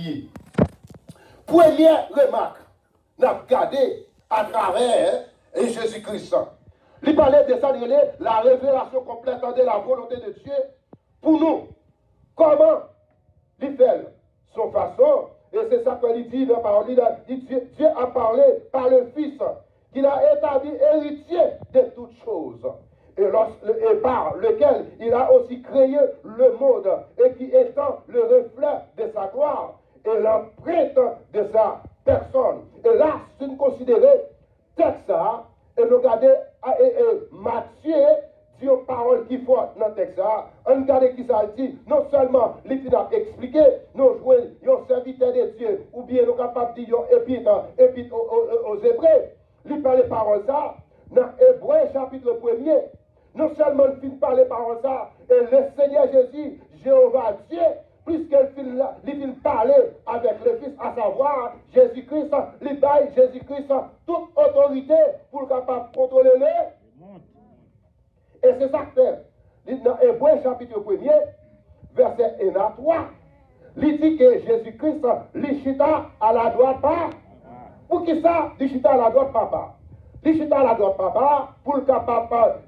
lié. Première remarque, nous avons regardé à travers Jésus-Christ. Il parlait de ça, la révélation complète de la volonté de Dieu pour nous. Comment il fait son façon, et c'est ça qu'il dit dans la parole, Dieu a parlé par le Fils, qu'il a établi héritier de toutes choses, et par lequel il a aussi créé le monde, et qui étant le reflet de sa gloire, et l'empreinte de sa personne. Et là, si nous considérons texte ça, et nous regardons Matthieu, dit aux paroles qui font dans le texte, on regarde qui ça dit, non seulement l'État a expliqué, nous jouons un serviteur de Dieu, ou bien nous sommes capables de dire épître aux Hébreux, il parle les paroles ça, dans Hébreux chapitre 1er, non seulement il finit par les paroles ça, et le Seigneur Jésus, Jéhovah Dieu, puisqu'il finit parler avec le Fils, à savoir Jésus-Christ, il baille Jésus-Christ toute autorité pour le capable de contrôler le monde. Et c'est ça que fait. Dans Hébreux chapitre 1er, verset 1 à 3, il dit que Jésus-Christ, il chita à la droite papa. Pour qui ça, il chita à la droite papa? Il chita à la droite papa pour le capable,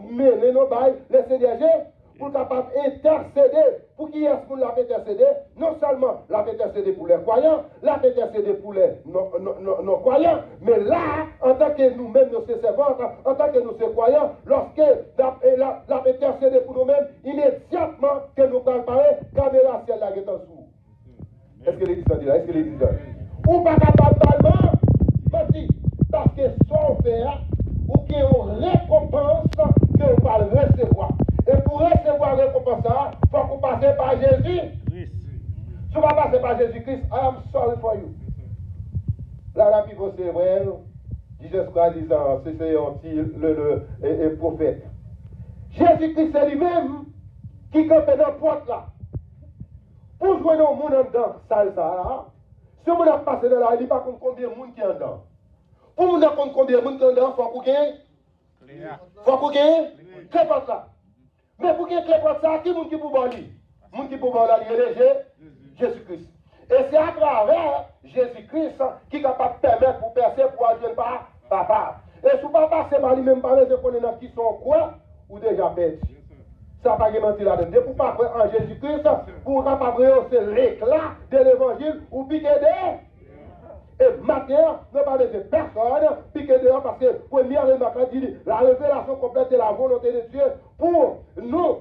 mener nos bails, les CDG, pour capable intercéder. Pour qui est-ce qu'on l'a intercédé? Non seulement l'a intercédé pour les croyants, l'a intercédé pour les non-croyants, mais là, en tant que nous-mêmes, nous sommes servantes, en tant que nous sommes croyants, lorsque l'a intercédé pour nous-mêmes, immédiatement que nous préparons, caméra ciel la guette en dessous. Est-ce que l'Église dit là? Est-ce que l'Église dit là? Ou pas capable d'allemand, parce que son père, ou qu'il y a une récompense que vous va recevoir. Et pour recevoir la récompense, il faut que vous passez par Jésus. Si vous ne passez par Jésus-Christ, I am sorry for you. Là, la Bible, c'est vrai, Jésus Christ disant, c'est le prophète. Jésus-Christ, c'est lui-même qui campe dans la porte là. Pour jouer dans le monde en dedans, ça, si on a passé dans là, il n'y a pas combien de monde qui est en dedans. Pour nous apprendre combien de monde qui est en dedans, il faut qu'on gagne. Quelle porte là? Mais pour qu'il y ait clé pour ça, qui est le monde qui peut parler? Le monde qui peut parler, c'est Jésus-Christ. Et c'est à travers Jésus-Christ qui est capable de permettre pour percer pour agir par papa. Et si papa, c'est par lui-même parler, je connais qui sont quoi ou déjà perdu. Ça n'a pas de mentir là-dedans. Pour pas croire en Jésus-Christ, pour capable de rehausser l'éclat de l'évangile ou piquer dehors. Et maintenant, ne parlez de personne, piquer dehors, parce que première remarque dit la révélation complète de la volonté de Dieu pour nous.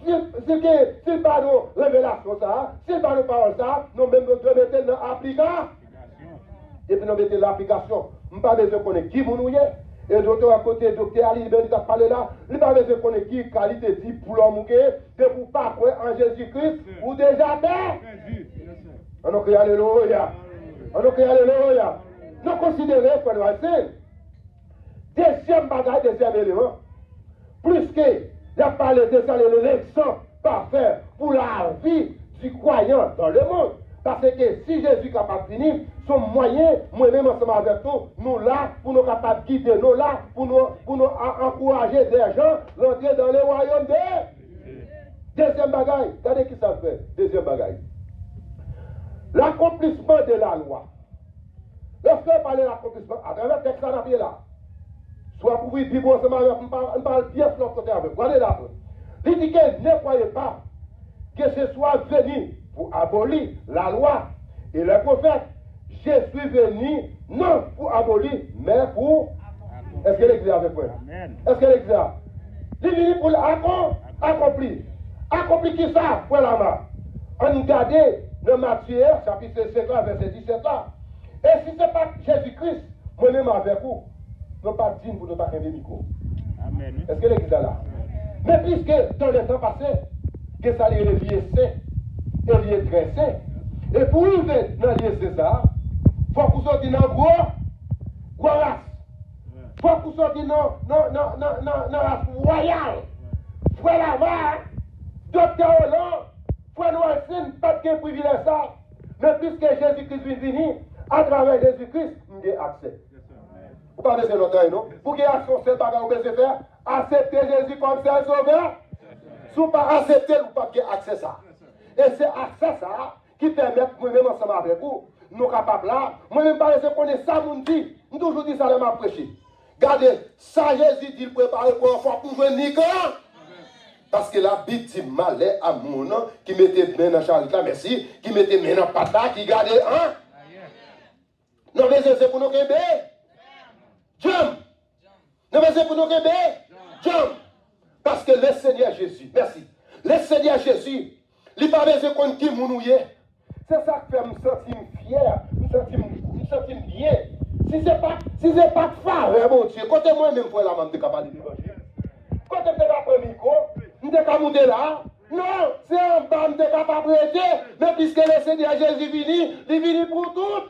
C'est pas nos révélations, ça, c'est pas nos paroles, ça, nous-mêmes nous devons mettre dans l'application. Et puis nous mettons l'application. Je ne sais pas si on connaît qui vous nous est. Et docteur à côté, docteur Ali, il a parlé là, il ne sait pas connaît qui qualité dit pour l'homme, de pour pas croire en Jésus-Christ, ou déjà fait. On a crié Alléluia. On a crié Alléluia. Nous considérons que nous avons deuxième bagaille, deuxième élément. Plus que la parlé de ça, l'élection parfaite pour la vie du croyant dans le monde. Parce que si Jésus est capable de finir, son moyen, moi-même ensemble avec nous là, pour nous capables de guider, nous là, pour nous encourager des gens à rentrer dans le royaume de Dieu. Deuxième bagaille, regardez qui ça fait. Deuxième bagaille. L'accomplissement de la loi. Lorsque on parle de l'accomplissement, à travers le texte qu'on a là, soit pour vivre ensemble avec nous, on parle bien de l'autre côté avec vous. Regardez là. Il dit que ne croyez pas que ce soit venu pour abolir la loi et les prophètes. Je suis venu non pour abolir, mais pour. Est-ce que l'Église est avec moi? Est-ce que l'Église est? Il est venu pour accomplir. Accomplir qui ça? Pour la main. On regarde dans Matthieu, chapitre 5, verset 17 là. Et si ce n'est pas Jésus-Christ, moi-même avec vous, nous ne sommes pas dignes pour nous pas un micro. Est-ce que l'Église est là? Mais puisque dans le temps passé, que ça est lié saint et lié très saint, et pour arriver dans lié César, il faut que vous sortiez dans gros race. Il faut que vous sortiez dans race royale. Frère là-bas, docteur Hollande, frère Noël, pas de privilège ça. Mais puisque Jésus-Christ est venu, à travers Jésus-Christ, nous avons accès. Vous parlez de longtemps, non? Pour qu'il y ait accès, c'est pas ce que vous faire. Accepter Jésus comme Seigneur Sauveur. Si vous ne pas accepter, vous n'avez pas accès à ça. Et c'est accès ça qui permet, moi-même ensemble avec vous, nous capables là, moi-même parce qu'on est ça, mon dit, nous toujours dit ça dans ma prêcher. Regardez, ça Jésus dit, préparer pour un fort pour venir quand? Parce que la Bible dit malheur à mon nom, qui mettait main dans Charles, merci, qui mettait main dans pata, qui gardait un. Non, mais c'est pour nous que Jump. Non, mais c'est pour nous que Jump. Parce que le Seigneur Jésus, merci. Le Seigneur Jésus, il n'a pas besoin de qui mounouye. C'est ça qui fait me sentir fier, me sentir bien. Si ce n'est pas de faveur, mon Dieu, quand moi-même pour la main de capable de l'évangile. Quand tu es capable de micro, tu es capable de monter là. Non, c'est un bas, tu es capable de prêter. Mais puisque le Seigneur Jésus vient, il vient pour tout.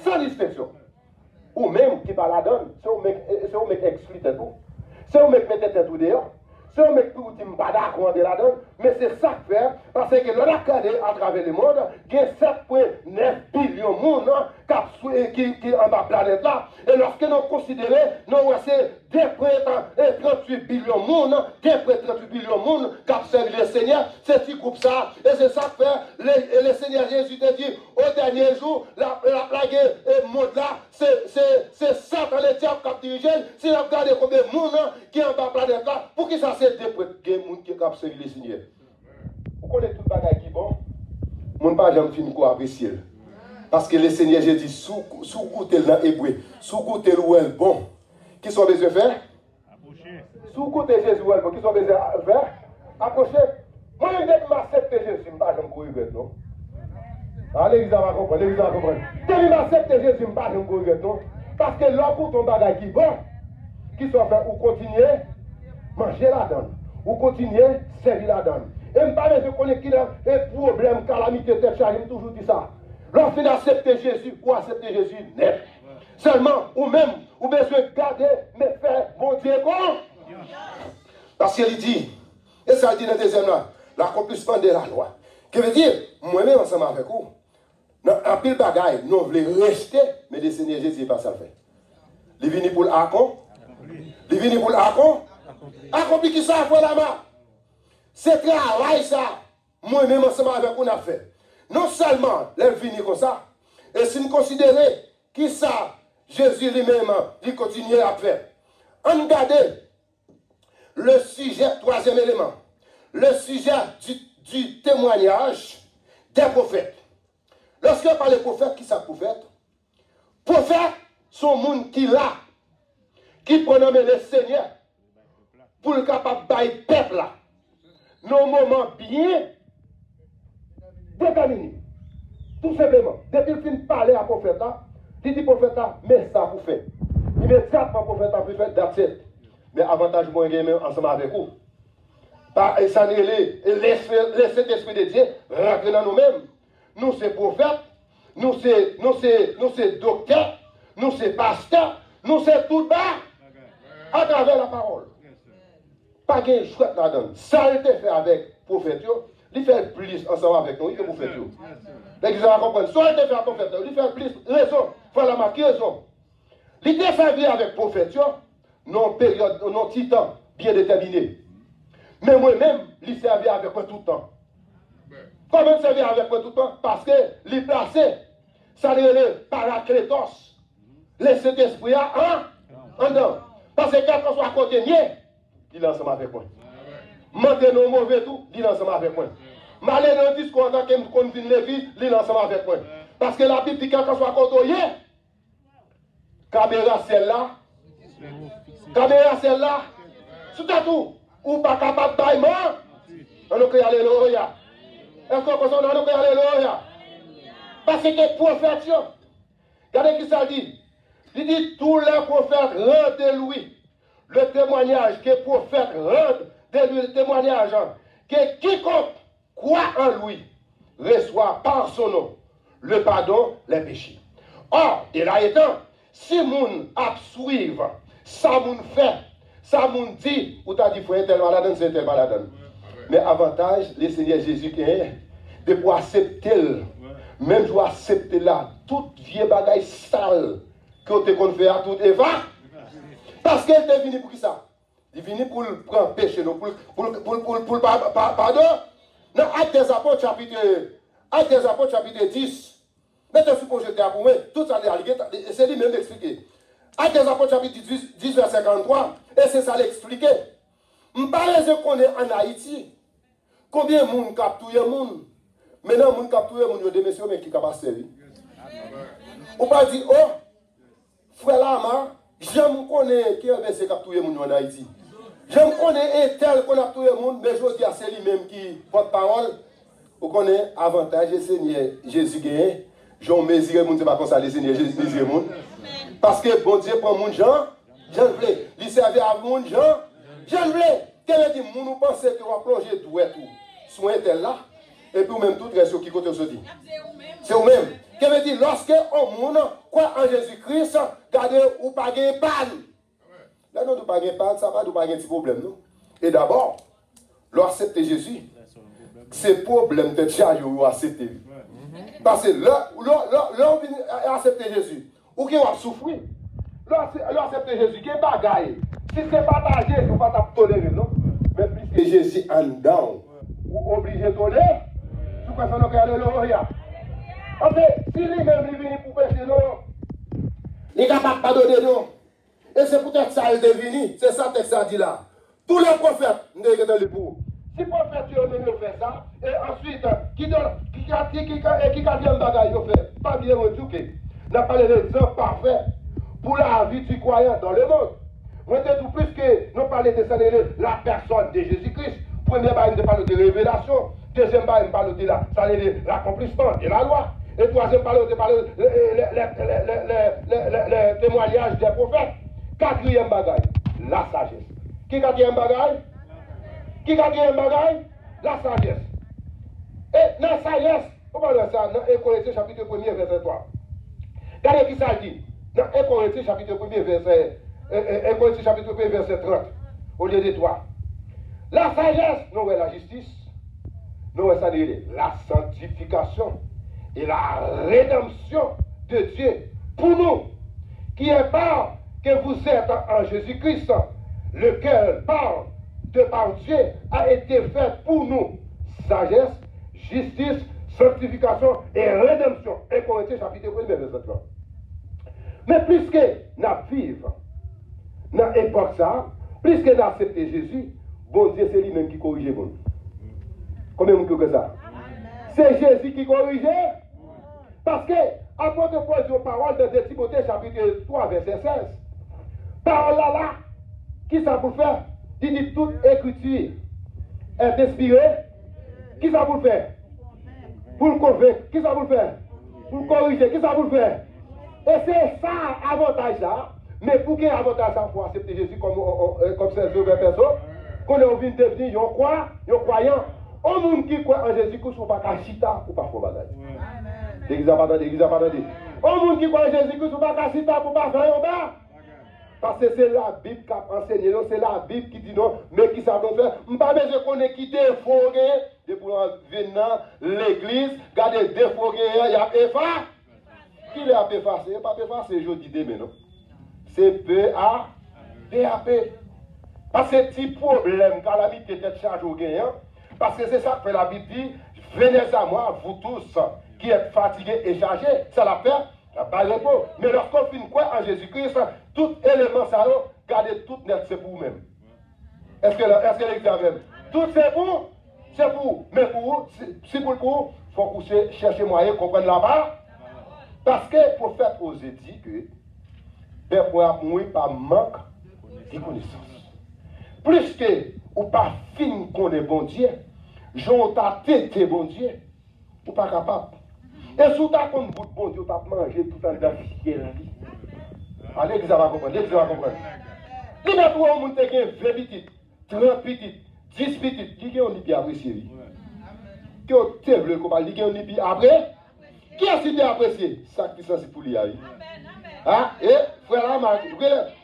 Sans distinction. Ou même qui parle la donne, c'est un mec exclu de tout. C'est un mec mettait tout dehors. C'est un mec tout qui ne pas d'accord de la donne. Mais c'est ça que fait, parce que l'on a regardé à travers le monde, il y a 7,9 billions de monde qui sont en bas de la planète là. Et lorsque nous considérons, nous c'est 2,38 billions de monde, 2,38 billions de monde qui observent le Seigneur, c'est ce groupe ça. Et c'est ça que fait, le Seigneur Jésus te dit, au dernier jour, la plague monde là, c'est Satan le diable qui a dirigé. Si vous regardez combien de monde qui est en bas de la planète là, pour qui ça c'est des gens qui ont observé le Seigneur. Vous connaissez tout le bagage qui est bon, mon pas jamais fini quoi apprécier. Parce que le Seigneur Jésus, sous côté dans hébreu, sous côté où est bon, qui sont besoin de faire? Sous côté Jésus où est bon, qui sont besoin de faire? Approcher. Moi, je vais m'accepter Jésus, je ne vais pas courir non. L'église va comprendre, l'église va comprendre. Je vais m'accepter Jésus, je ne vais pas courir non. Parce que là, pour ton bagage qui est bon, qui sont fait, ou continuer, manger la donne, ou continuer, servir la donne. Et je ne pas je connais qu'il y a un problème, calamité, tête chargée, je toujours dit ça. Lorsqu'on accepte Jésus, ou accepter Jésus net. Seulement, ou même, ou besoin de garder, mais faire bon Dieu bon. Parce qu'il dit, et ça dit dans le deuxième là, l'accomplissement de la loi. Qui veut dire, moi-même ensemble avec vous, en pile bagaille, nous voulons rester, mais le Seigneur Jésus n'est pas ça le fait. Il est venu pour l'accomplir. Il est venu pour l'accomplir. Accomplir qui ça, pour la main. C'est travail ça, moi-même ensemble avec vous, on a fait. Non seulement, elle vient comme ça, et si nous considérons qui ça, Jésus lui-même, il continue à faire. On regarde le sujet, troisième élément, le sujet du témoignage des prophètes. Lorsque on parle de prophètes, qui sont prophètes? Prophètes sont les gens qui là, qui pronoment le Seigneur pour le capable de bailler peuple là. Nos moments bien déterminés. Tout simplement. Depuis qu'il finit parler à prophète là, il dit prophète là, mais ça vous fait. Immédiatement prophète là, vous faites d'accepter. Mais avantage moi ensemble avec vous. Et ça n'est laisser l'esprit de Dieu rentrer dans nous-mêmes. Nous c'est prophètes, nous c'est docteurs, nous c'est pasteurs, nous c'est tout bas à travers la parole. Pas de chouette là-dedans. Ça a été fait avec prophète, il fait plus ensemble avec nous, il fait prophète. L'église va comprendre. Ça a été fait avec prophète, il fait plus raison. Il faut la marquer raison. Il était servi avec prophète, non période, non petit temps bien déterminé. Mais moi-même, il servait avec moi tout le temps. Comment il servait avec moi tout le temps? Parce que il placé, ça le paraclétos, le Saint-Esprit en dedans. Parce que quand on soit côté, il est ensemble avec moi. Maintenant, mauvais tout, il est ensemble avec moi. Malé dans le discours, quand on vient de l'église, il est ensemble avec moi. Parce que la Bible dit quand on soit côté, caméra celle-là, tout à tout, ou pas capable de bailler, on a crié alléluia. Est-ce qu'on a crié alléluia? Parce que les prophètes, regardez qui ça dit. Il dit tous les prophètes rendent de lui le témoignage que les prophètes rendent de lui le témoignage que quiconque croit en lui reçoit par son nom le pardon des péchés. Or, et là étant, si moun a suivre, ça moun fait, ça moun dit, ou t'as dit frère tel malade, c'est tel malade. Mais avantage, le Seigneur Jésus qui est de pouvoir accepter, même je accepter là, toute vieille bagaille sale que tu as fait à tout Eva. Parce qu'elle est venue pour qui ça? Elle est venue pour prendre péché, pour pardon. Dans Actes des Apôtres, chapitre 10, mettez sous projecteur pour moi, tout ça est c'est lui-même d'expliquer. Actes des Apôtres, chapitre 10, verset 53, et c'est ça l'expliquer. Je ne sais pas qu'on est en Haïti. Combien de monde capture le monde? Maintenant, les gens capturent le monde, il y a des messieurs mais qui capable de servir. On pas dire, oh, frère Lama, j'aime connaître qui a capturé le monde en Haïti. J'aime connaître un tel qu'on a capturé le monde, mais je dis à c'est lui-même qui porte parole. Vous connaissez avantage du Seigneur Jésus gagné. Jean mesure le monde, c'est pas comme ça, le Seigneur Jésus mesure le monde. Parce que bon Dieu prend mon Jean, Jean voulait. Il servait à mon Jean, Jean voulait. Quel dit, nous pensons que on va plonger tout et tout. Soin tel là, et puis même tout reste qui côté se dit. C'est vous-même. Qui veut dire, lorsque on monde croit en Jésus-Christ, gardez ou pas de panne. Là, non, pas de panne, ça va, nous pas de petit problème, non? Et d'abord, l'accepter Jésus, c'est problème de charge ou accepter. Parce que là, on accepter Jésus, ou qui va souffrir. L'accepter Jésus, qui est bagaille. Si ce n'est pas partagé, il ne faut pas tolérer, non? Mais puisque Jésus en dedans, ou obligé de tolérer, tout personne ne peut aller là. En fait, si lui-même il vient pour pécher, non, il n'est capable de pardonner, non. Et c'est peut-être ça qu'il est venu, c'est ça que ça dit là. Tous les prophètes, nous sommes dans le pour. Si le prophète, il fait ça, et ensuite, qui quatrième bagaille, il fait, pas bien éduqué. On a parlé d'exemple parfait pour la vie du croyant dans le monde. Moi, tout plus que nous parlons de ça, la personne de Jésus-Christ. Premier bail, nous parlons de révélation. Deuxième bail, nous parlons de l'accomplissement de la loi. Et troisième bail, nous parlons le témoignage des prophètes. Quatrième bagaille, la sagesse. Qui quatrième bagaille? Qui quatrième bagaille? La sagesse. Et dans la sagesse, on parle de ça dans 1 Corinthiens chapitre 1er, verset 3. Regardez qui ça dit. Dans 1 Corinthiens chapitre 1er, verset 1 Corinthiens chapitre 1, verset 30, au lieu de 3. La sagesse, nous voyons la justice, nous voyons ça la sanctification et la rédemption de Dieu pour nous, qui est par que vous êtes en Jésus-Christ, lequel par Dieu a été fait pour nous. Sagesse, justice, sanctification et rédemption. 1 Corinthiens chapitre 1, verset 30. Mais puisque nous vivons dans l'époque ça, plus que d'accepter Jésus, bon Dieu, c'est lui-même qui corrige le monde. Combien de que ça? C'est Jésus qui corrige. Parce que, apôtre Paul dit aux paroles de Timothée, chapitre 3, verset 16. Parole là, qui ça pour faire? Il dit toute écriture est inspirée. Qui ça pour faire? Pour le convaincre. Qui ça pour faire? Pour le corriger. Qui ça pour faire? Et c'est ça, avantage là. Mais pour qu'il y ait avantage, il faut accepter Jésus comme c'est une personne. Qu'on est envie de devenir un croyant. Un monde qui croit en Jésus-Christ, ou pas qu'à chita, ou pas faire bagage. L'église n'a pas entendu. Un monde qui croit en Jésus-Christ, ou pas qu'à chita, ou pas faire un bagage. Parce que c'est la Bible qui a enseigné, c'est la Bible qui dit non, mais qui ça doit faire. Je ne sais pas si on est quitté, fourré, et pour venir dans l'église, regardez, défourré, il y a PFA. Qui est à PFA? C'est pas PFA, c'est jeudi demain, non? C'est P-A-P. Parce que petit problème, calamité, tête charge au gagnant, parce que c'est ça que la Bible dit, venez à moi, vous tous qui êtes fatigués et chargés, ça la perd, la pas repos. Mais lorsqu'on finit quoi en Jésus-Christ, tout élément ça, gardez tout net, c'est pour vous-même. Est-ce que l'examen même? Tout c'est pour? C'est pour. Mais pour, si pour le coup, il faut que vous cherchiez moyen de comprendre là-bas. Parce que le prophète osait dire que père pour mourir par manque de connaissance. Plus que ou pas fin qu'on est bon Dieu, j'en t'a têté bon Dieu, ou pas capable. Et sous ta compte bon Dieu, t'as mangé tout un fiel. Allez, vous allez comprendre, vous allez comprendre. Il y a pour un monde qui a 20 petites, 30 petites, 10 petites, qui ont bien apprécié. Qui ont tellement compris, qui ont bien après. Qui a bien apprécié? Ça qui c'est pour lui. Ah, et frère Lamarck,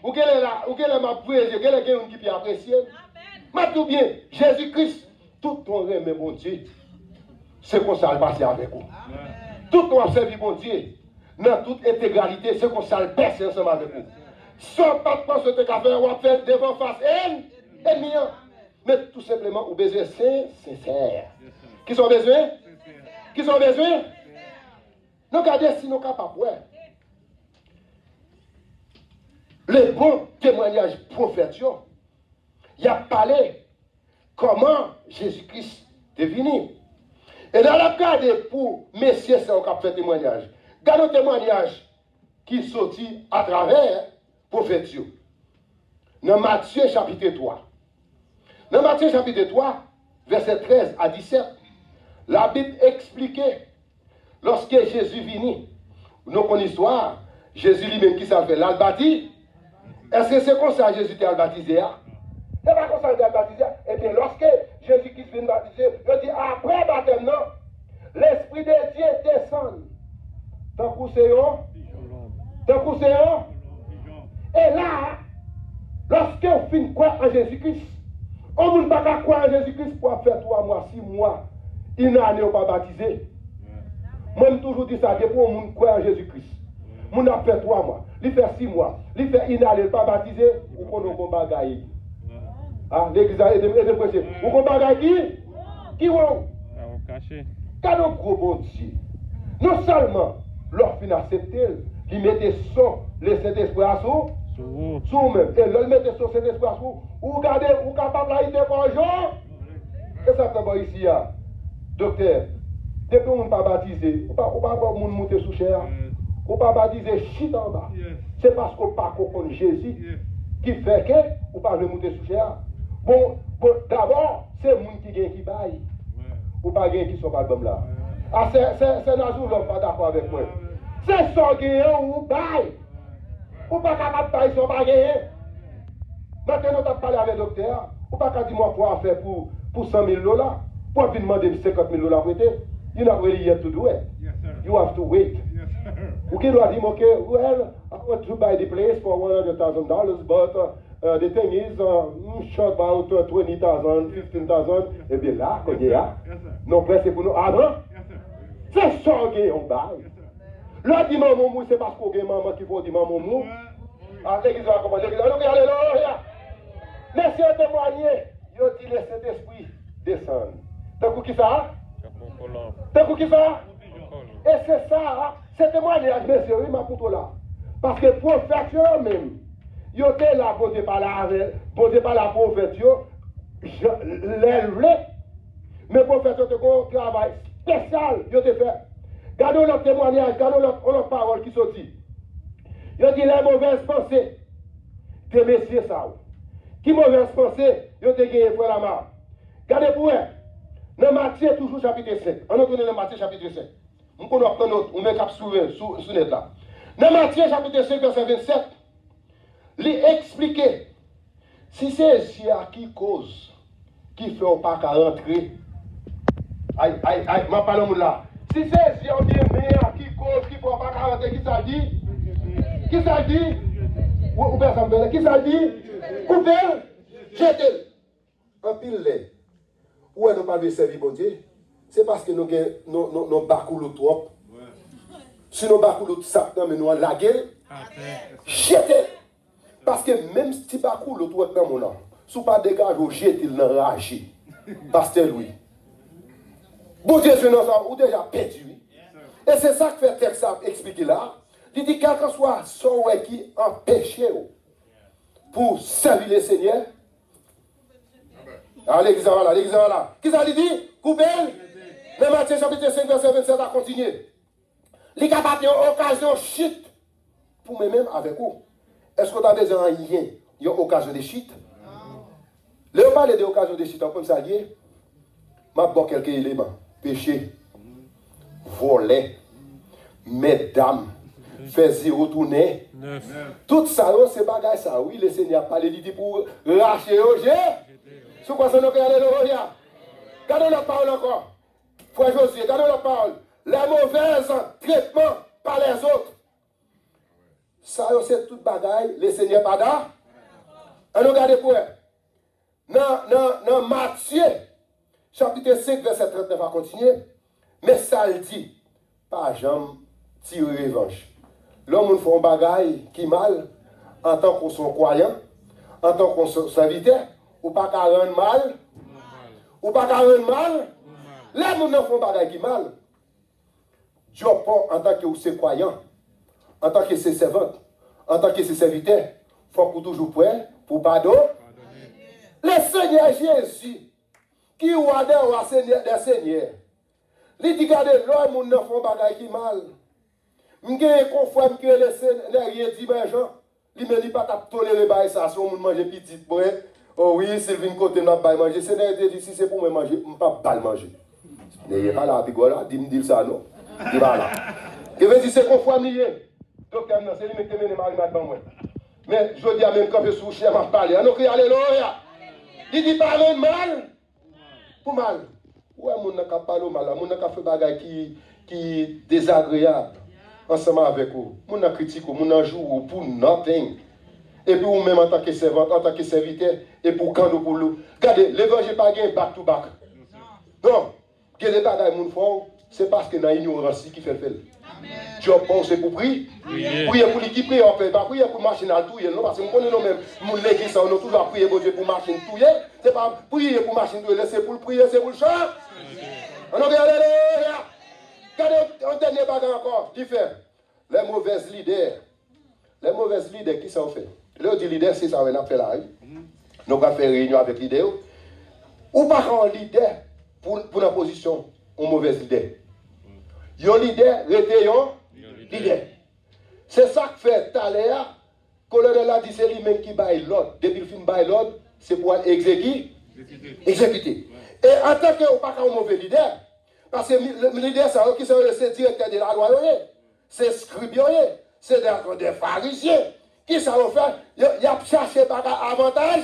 vous quel est ma prière, quel est quelqu'un qui peut apprécier? Mais tout bien, Jésus-Christ, tout ton rêve, mon Dieu, c'est qu'on s'en passe avec vous. Tout ton servi, mon Dieu, dans toute intégralité, c'est qu'on s'en passe ensemble avec vous. Sans pas de penser que faire, on va faire devant face ennemi. Mais tout simplement, vous besoin sincère. Qui sont besoin? Qui sont besoin? Nous regardons si nous sommes capables. Ouais. Les bons témoignages prophètes, il a parlé comment Jésus-Christ est venu. Et dans le cadre pour messieurs, c'est un fait témoignage. Regardez le témoignage qui sortit à travers prophètes. Dans Matthieu chapitre 3. Dans Matthieu chapitre 3, verset 13 à 17, la Bible expliquait, lorsque Jésus venu, nous connaissons l'histoire, Jésus lui-même qui s'appelle l'Albati. Est-ce que c'est comme ça que Jésus était baptisé? C'est pas comme ça qu'il était baptisé. Et bien, lorsque Jésus-Christ vient baptiser, il dit après baptême, non, l'Esprit de Dieu descend. Tant que c'est et là, lorsque on finit croire en Jésus-Christ, on ne peut pas croire en Jésus-Christ pour faire 3 mois, 6 mois, une année pas baptisé. Moi, je toujours dit ça, pour on ne croit en Jésus-Christ. On a fait 3 mois, il fait 6 mois, il fait une année pas baptisé, ou qu'on a un bagaille. Ah, l'église a été prêchée. Ou qu'on bagaille qui vont caché. Quand on gros bon Dieu, non seulement leur fin accepté, il mettait son, le Saint-Esprit à sous, sous même. Et là, il mettait son Saint-Esprit à sous, ou regardez, ou capable de faire un jour. Et ça fait ici, docteur, depuis qu'on ne pas baptisé, on ne peut pas avoir monter sous chair, on ne peut pas baptiser chute en bas. C'est parce qu'on ne peut pas comprendre Jésus qui fait que on ne peut pas monter sous chair. Bon d'abord, c'est les gens qui gagnent qui baillent. Ou pas gagnent qui sont pas comme là. Ah, c'est Nazou l'homme pas d'accord avec moi. C'est ça qui est ou bail. Ou pas capable de bailler, ils sont pas gagnés. Maintenant, tu as parlé avec le docteur. Ou pas capable de dire moi quoi faire pour $100 000. Pour venir demander $50 000 pour aider. You're not really yet to do it. Yes, sir. You have to wait. Yes, sir. Ou qui doit dire, okay, well, I want to buy the place for $100,000, but the thing is, short about 20,000, 15,000. Eh bien là, quand il y a, non, c'est pour nous. Ah non? C'est ça qu'on baille. Là, dit maman, c'est parce qu'on a maman qui faut dire maman. Ah, l'église va commencer. Alléluia. Merci à témoigner. Il a dit le Saint-Esprit descendre. T'as coup qui ça? T'as coup qui ça? Et c'est ça, c'est témoignage, monsieur, oui, ma couteau là. Parce que prophète même, il était là, bon Dieu par la prophète, l'élève, mais prophète, il a un travail spécial, il a fait. Gardons notre témoignage, gardons notre parole qui sont dit. Il a dit les mauvaises pensées, des messieurs ça. Qui mauvaises pensées, il a gagné pour la mort. Gardez pour eux. Dans Matthieu, toujours chapitre 5. On a tourné dans Matthieu chapitre 5. On va prendre notre, on met cap sur net là. Dans Matthieu chapitre 5, verset 27, il explique si c'est à qui cause qui fait pas qu'à rentrer. Aïe, ma parole là. Si c'est on dit mais à qui cause qui fait pas qu'à rentrer, qui ça dit? Qui ça dit? Ou personne, qui ça dit? Coupez, jetez. En pile lait. Où est-ce que nous parlons de servir bon Dieu? C'est parce que nous avons beaucoup de trop. Si nous avons beaucoup de sac, nous avons la gueule. Jetez. Parce que même si tu as beaucoup de trop dans mon nom, si tu n'as pas dégagé, jetez le rage. Pasteur Louis. Bon Dieu, je n'en sais ou déjà perdu. Et c'est ça que fait texte expliquer là. Il dit quel que soit son qui empêche pour servir le Seigneur. Ah, l'église là. Qui ça dit? Coupez. Mais Matthieu chapitre 5, verset 27 a continué. Les capables ont occasion chute pour moi-même avec vous. Est-ce que tu as besoin de rien? Il y a occasion de chute. Là, on parle d'occasion de chute. Comme ça, je vais quelques éléments. Péché, voler, mesdames, faire retourner. Tout ça, c'est bagage ça. Oui, le Seigneur a parlé, il dit pour lâcher au jeu. C'est quoi ça, nous regardons la parole encore. Frère Josué, regardons la parole. Les mauvais traitements par les autres. Ça, c'est tout bagaille. Le Seigneur pas là. On regarde pour eux. Dans Matthieu, chapitre 5, verset 39, va continuer. Mais ça le dit. Pas jamais tirer revanche. L'homme fait un bagaille qui mal, en tant qu'on soit croyant, en tant qu'on soit serviteur, ou pas qu'à rendre mal, ou pas qu'à rendre mal, Là, nous n'en faisons pas qui mal. Dieu pas en tant que c'est croyant, en tant que c'est servante, en tant que c'est serviteur, il faut que toujours prêt pour pardon. Le Seigneur Jésus, qui ou adore Seigneur des Seigneurs, il dit regardez, l'homme ne font pas qui mal. Je suis conforme que le Seigneur rien dit, ben Jean, il me dit pas de tolérer ça, si on mange petit, oh oui, Sylvine côté n'a pas manger. Seigneur dit si c'est pour me manger, je ne peux pas le manger. N'ayez pas la pigola, dis-moi ça, non? Dis là. Je veux dire, c'est conforme lié. Docteur, c'est lui qui mène Marie devant moi. Mais je dis à même quand je suis cher, je parle. On crie Alléluia. Il dit parler mal. Pour mal. Ouais, mon n'a pas parlé mal. Mon n'a pas fait des bagages qui désagréables ensemble avec vous. Mon n'a critiqué, mon n'a joué pour nothing. Et puis, vous même en tant que servante, en tant que serviteur, et pour quand nous pour nous. Regardez, l'évangile pas gain back to back. Non. Que les bagages mon font, c'est parce que dans l'ignorance qui fait le fait. Dieu pense pour prier. Prier pour lui qui prie, on fait pas prier pour machine à tout. Non, parce que nous connaissons même, mon l'église, on a toujours prié pour Dieu pour machine tout. C'est pas prier pour machine tout, c'est pour le prier, c'est pour le chant. On a regardé là. Regardez, un dernier bagage encore, qui fait les mauvais leaders. Les mauvais leaders, qui s'en fait? Là, on dit leader, c'est ça, on a fait là. Nous avons fait réunion avec leader. Ou pas un leader pour la position, un mauvais leader. Yon leader, rete yon leader. C'est ça que fait Taléa. Colonel a dit c'est lui-même qui baille l'ordre. Depuis le film baille l'ordre, c'est pour exécuter. Et en tant que pas un mauvais leader, parce que le leader, c'est directeur de la loi, c'est scribe, c'est des pharisiens. Qui ça va faire? Il a cherché par avantage.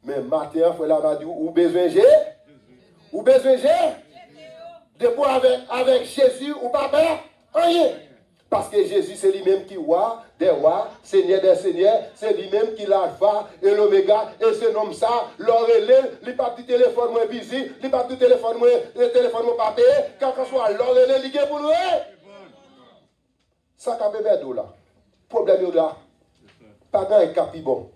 Mais matin, il faut la dire, ou besoin j'ai? Ou besoin j'ai? Depuis avec Jésus ou pas rien. Parce que Jésus, c'est lui-même qui roi des rois, Seigneur des seigneurs, c'est lui-même qui l'alpha et l'oméga, et ce nom ça, l'orélé, il pas du téléphone moins busy, il pas du téléphone moins papier, quand que soit l'orélé, il est pour nous. Ça qu'a bébé d'eau là. Problème là. Pas grand et capi bon.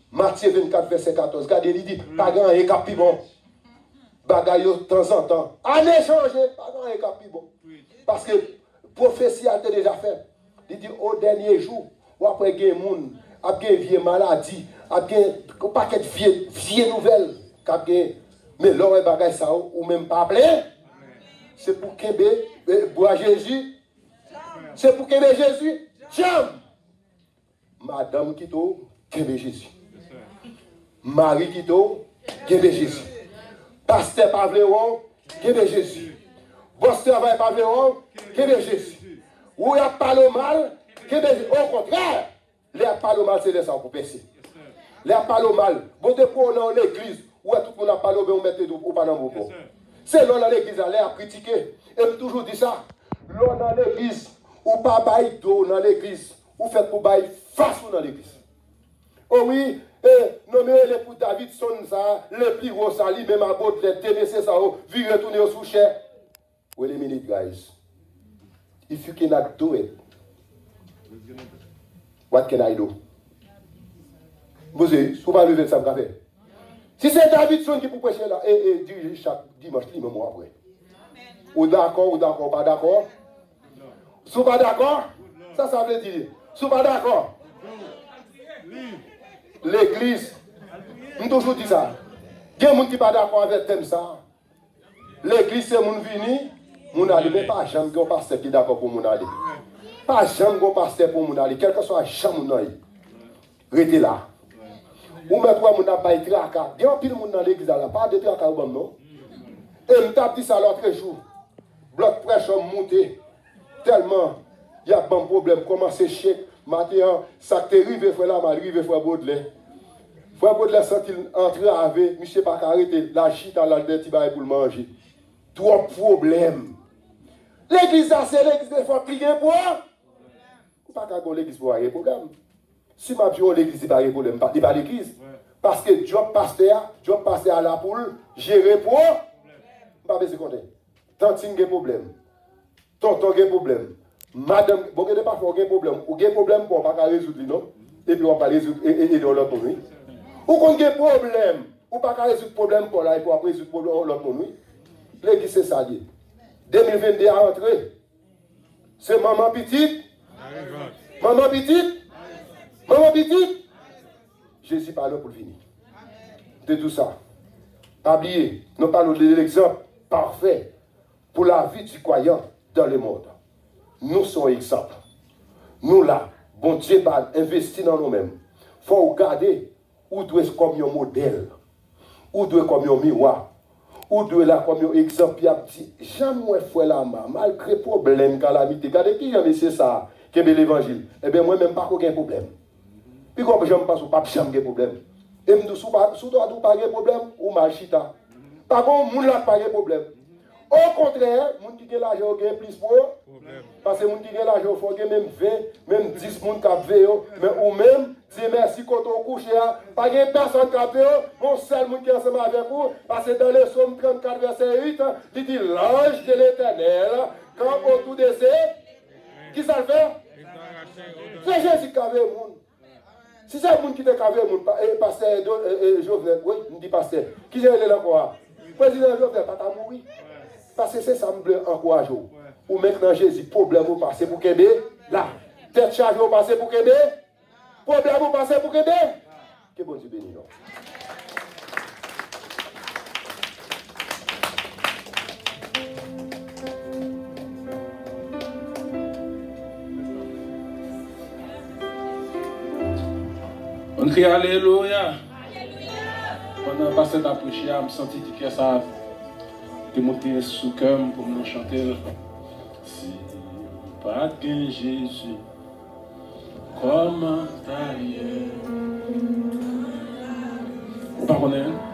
Matthieu 24, verset 14. Regardez, il dit, pas grand et capi bon. Bagaille de temps en temps. En échange, pas grand et capi bon. Parce que prophétie a été déjà fait. Il dit au dernier jour, ou après il y a des gens, après une vieille maladie, après un paquet de vieilles nouvelles, mais l'or et bagaille ça, ou même pas plein, c'est pour qu'il boire Jésus. C'est pour qu'il Jésus. Tiens, Madame Kito, qu'il Jésus. Marie Kito, qu'il Jésus. Pasteur Pavléon, qu'il Jésus. Pasteur Pavléon, qu'il Jésus. Ou il y a pas le mal, qu'il Jésus. Au contraire, il n'y a pas le mal, c'est ça pour passer. Il n'y a pas le mal. Bon, depuis on est dans l'église, où tout le monde a pas le mal, on met ou pas dans le bon. C'est là dans l'église, elle a critiqué. Et toujours dit ça. Là dans l'église, ou pas bail d'eau dans l'église, ou fait pour bail face dans l'église. Oh oui, nommé les pour Davidson, ça, le plus gros, ça, lui, même à bout de TNC, ça, vu retourner au sous-cher. Wait a minute, guys. If you cannot do it, what can I do? Vous savez, vous ne lever ça, vous avez. Si c'est Davidson qui peut prêcher là, et diriger chaque dimanche, il me moi après. Ou d'accord, pas d'accord? Si vous pas d'accord, ça veut dire. Si vous pas d'accord, l'église, nous toujours dit ça. Il y a des gens qui ne sont pas d'accord avec le thème ça. L'église, c'est mon vini, mon aller, mais pas jamais un pasteur qui est d'accord pour mon aller. Pas jamais un pasteur pour mon aller, quel que soit jamais mon aller. Restez là. Ou même pour mon aller, il y a un pile de monde dans l'église là, pas de tracas ou non. Et je me dit ça l'autre jour. Bloc pression monté. Tellement, il y a un problème. Comment c'est chèque. Maintenant, ça t'est arrivé, frère là, arrivé, frère Baudelaire. Frère Baudelaire, quand il entrait avec, monsieur pas arrêté, la chita là, le petit bail pour le manger. Trois problèmes. L'église, c'est l'église, il faut plier pour. Ou pas qu'à l'église pour avoir problème. Si ma vie l'église, il n'y a pas de problème, il n'y a pas l'église. Parce que job pasteur à la poule, gérer pour. Pas besoin de compter. Tantine a problème. Tonton a problème. Madame, vous n'avez pas de problème. Ou avez problème pour ne pas résoudre, non? Et puis on va résoudre et dans l'autre. Ou qu'on a problème, ou pas résoudre le problème pour là, et pour résoudre le problème de l'autre monde. L'église, c'est ça. 2022 à entrer. C'est maman petite. Maman petite. Maman petite. Jésus parle pour venir. De tout ça. Pas oublier, nous parlons de l'exemple parfait pour la vie du croyant dans le monde. Nous sommes exemples. Nous là, bon Dieu va investir dans nous-mêmes. Il faut regarder où doit être comme un modèle, où doit être comme un miroir, où doit être là comme un exemple. Il a dit, jamais fait la main, malgré problème, calamité. Regardez qui jamais c'est ça, qui est l'évangile. Eh bien, moi-même, pas aucun problème. Puis comme je ne passe pas, jamais de problème. Et je ne pas de problème, ou mal chita. Par contre, je n'ai pas de problème. Au contraire, les gens qui ont l'argent ont plus pour eux. Parce que les gens qui ont l'argent, il faut même 20, même 10 personnes qui ont mais ou même, dire merci quand on couche, pas de personne qui a fait, mon seul monde qui est ensemble avec vous, parce que dans le psaume 34, verset 8, il dit l'ange de l'éternel, quand autour de ces, qui ça le fait? C'est Jésus qui a fait le monde. Si c'est le monde qui t'a fait le monde, pasteur Jovenel, oui, il dit pasteur, qui j'ai là encore? Président Jovenel, pas mourir. Parce que c'est ça me encourage. Ou maintenant Jésus, problème vous passez pour Québec, là. Tête chargée vous passez pour Québec, problème vous passez pour Québec. Que bon Dieu bénisse. On crie Alléluia. Pendant que pasteur t'a prêché, je me senti que ça te monté sous cœur pour me chanter. Si pas que Jésus, comment t'ailleurs? Vous ne connaissez pas?